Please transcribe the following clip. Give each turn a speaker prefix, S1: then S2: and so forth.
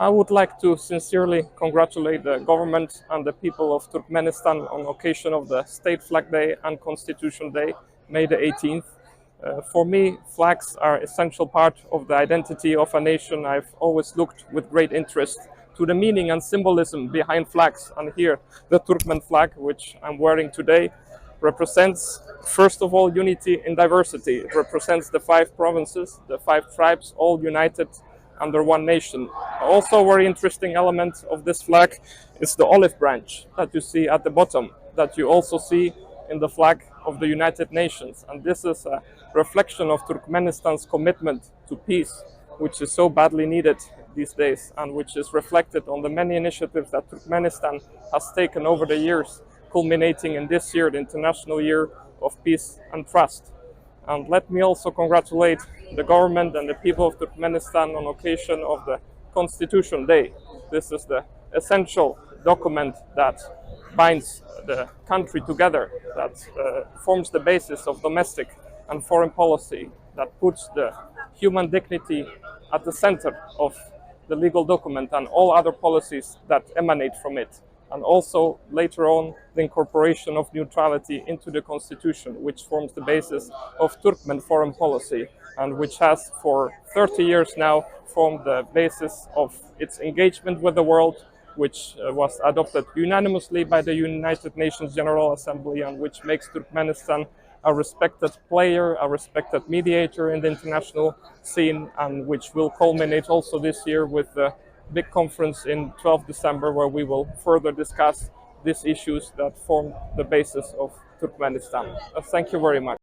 S1: I would like to sincerely congratulate the government and the people of Turkmenistan on occasion of the State Flag Day and Constitution Day, May the 18th. For me, flags are an essential part of the identity of a nation. I've always looked with great interest to the meaning and symbolism behind flags. And here, the Turkmen flag, which I'm wearing today, represents, first of all, unity in diversity. It represents the 5 provinces, the 5 tribes, all united under one nation. Also, a very interesting element of this flag is the olive branch that you see at the bottom, that you also see in the flag of the United Nations. And this is a reflection of Turkmenistan's commitment to peace, which is so badly needed these days, and which is reflected on the many initiatives that Turkmenistan has taken over the years, culminating in this year, the International Year of Peace and Trust. And let me also congratulate the government and the people of Turkmenistan on occasion of the Constitution Day. This is the essential document that binds the country together, that forms the basis of domestic and foreign policy, that puts the human dignity at the center of the legal document and all other policies that emanate from it. And also, later on, the incorporation of neutrality into the constitution, which forms the basis of Turkmen foreign policy, and which has for 30 years now formed the basis of its engagement with the world, which was adopted unanimously by the United Nations General Assembly, and which makes Turkmenistan a respected player, a respected mediator in the international scene, and which will culminate also this year with the big conference in 12 December, where we will further discuss these issues that form the basis of Turkmenistan. Thank you very much.